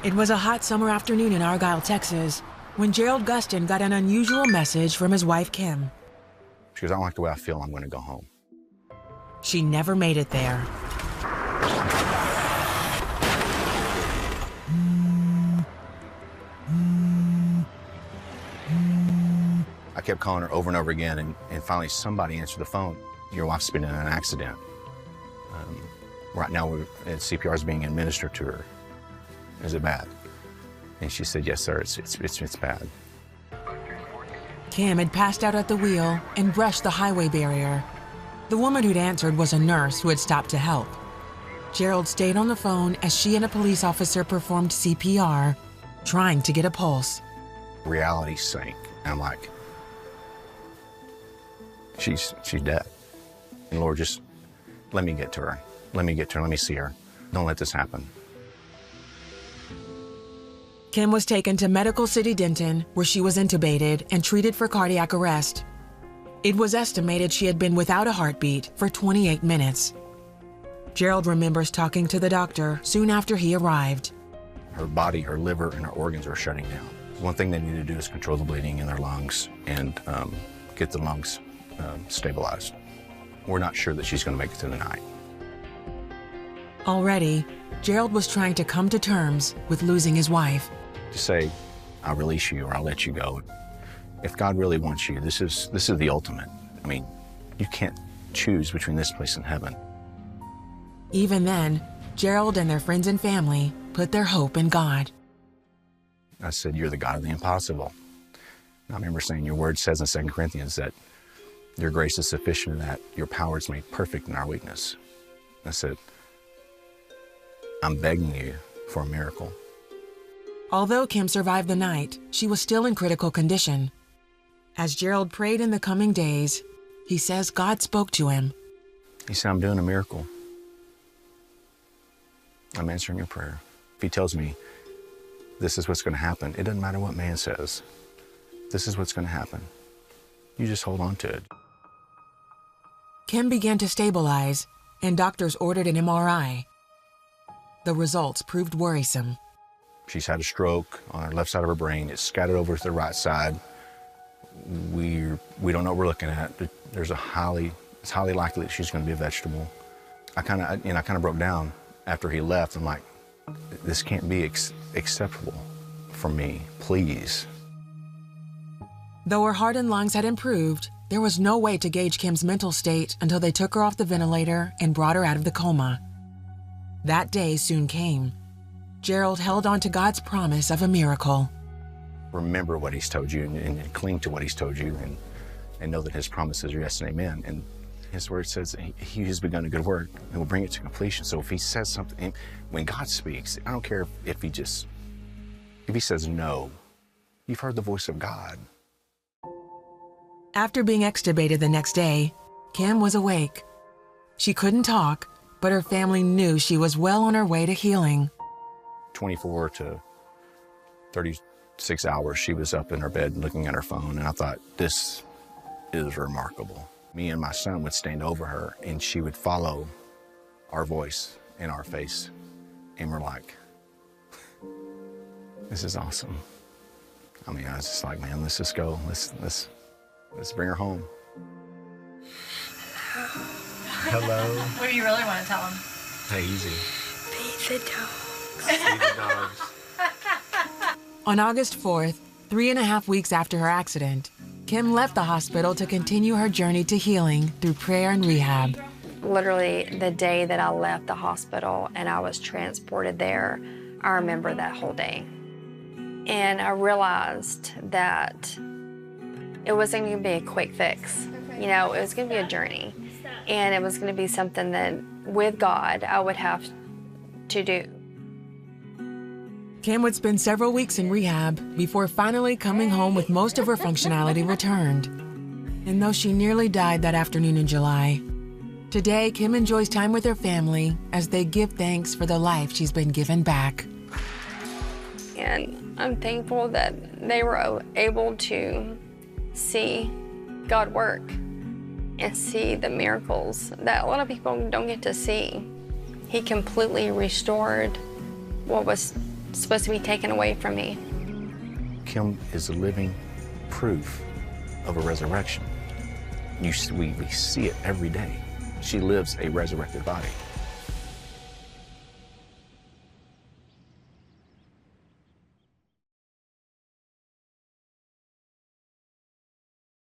It was a hot summer afternoon in Argyle, Texas, when Gerald Gustin got an unusual message from his wife, Kim. She goes, "I don't like the way I feel. I'm going to go home." She never made it there. I kept calling her over and over again, and finally somebody answered the phone. "Your wife's been in an accident. Right now, CPR is being administered to her. Is it bad?" And she said, "Yes, sir, it's bad." Kim had passed out at the wheel and brushed the highway barrier. The woman who'd answered was a nurse who had stopped to help. Gerald stayed on the phone as she and a police officer performed CPR, trying to get a pulse. Reality sank. And I'm like, she's dead. And Lord, just let me get to her. Let me get to her. Let me see her. Don't let this happen. Kim was taken to Medical City Denton, where she was intubated and treated for cardiac arrest. It was estimated she had been without a heartbeat for 28 minutes. Gerald remembers talking to the doctor soon after he arrived. Her body, her liver, and her organs are shutting down. One thing they need to do is control the bleeding in their lungs and get the lungs stabilized. We're not sure that she's going to make it through the night. Already, Gerald was trying to come to terms with losing his wife. To say, "I'll release you," or "I'll let you go." If God really wants you, this is the ultimate. I mean, you can't choose between this place and heaven. Even then, Gerald and their friends and family put their hope in God. I said, "You're the God of the impossible." And I remember saying, "Your word says in 2 Corinthians that your grace is sufficient and that your power is made perfect in our weakness." I said, "I'm begging you for a miracle." Although Kim survived the night, she was still in critical condition. As Gerald prayed in the coming days, he says God spoke to him. He said, "I'm doing a miracle. I'm answering your prayer." If he tells me this is what's going to happen, it doesn't matter what man says. This is what's going to happen. You just hold on to it. Kim began to stabilize, and doctors ordered an MRI. The results proved worrisome. She's had a stroke on her left side of her brain. It's scattered over to the right side. We don't know what we're looking at. It's highly likely that she's going to be a vegetable. I kind of broke down after he left. I'm like, this can't be acceptable for me, please. Though her heart and lungs had improved, there was no way to gauge Kim's mental state until they took her off the ventilator and brought her out of the coma. That day soon came. Gerald held on to God's promise of a miracle. Remember what he's told you and cling to what he's told you and know that his promises are yes and amen. And his word says he has begun a good work and will bring it to completion. So if he says something, when God speaks, I don't care if he says no, you've heard the voice of God. After being extubated the next day, Kim was awake. She couldn't talk, but her family knew she was well on her way to healing. 24 to 36 hours, she was up in her bed looking at her phone, and I thought, this is remarkable. Me and my son would stand over her, and she would follow our voice in our face, and we're like, this is awesome. I mean, I was just like, man, let's just go. Let's bring her home. Hello. What do you really want to tell him? Hey, easy. Feed the dogs. Feed the dogs. On August 4th, 3.5 weeks after her accident, Kim left the hospital to continue her journey to healing through prayer and rehab. Literally, the day that I left the hospital and I was transported there, I remember that whole day. And I realized that it wasn't going to be a quick fix. You know, it was going to be a journey. And it was going to be something that, with God, I would have to do. Kim would spend several weeks in rehab before finally coming home with most of her functionality returned. And though she nearly died that afternoon in July, today Kim enjoys time with her family as they give thanks for the life she's been given back. And I'm thankful that they were able to see God work and see the miracles that a lot of people don't get to see. He completely restored what was supposed to be taken away from me. Kim is a living proof of a resurrection. We see it every day. She lives a resurrected body.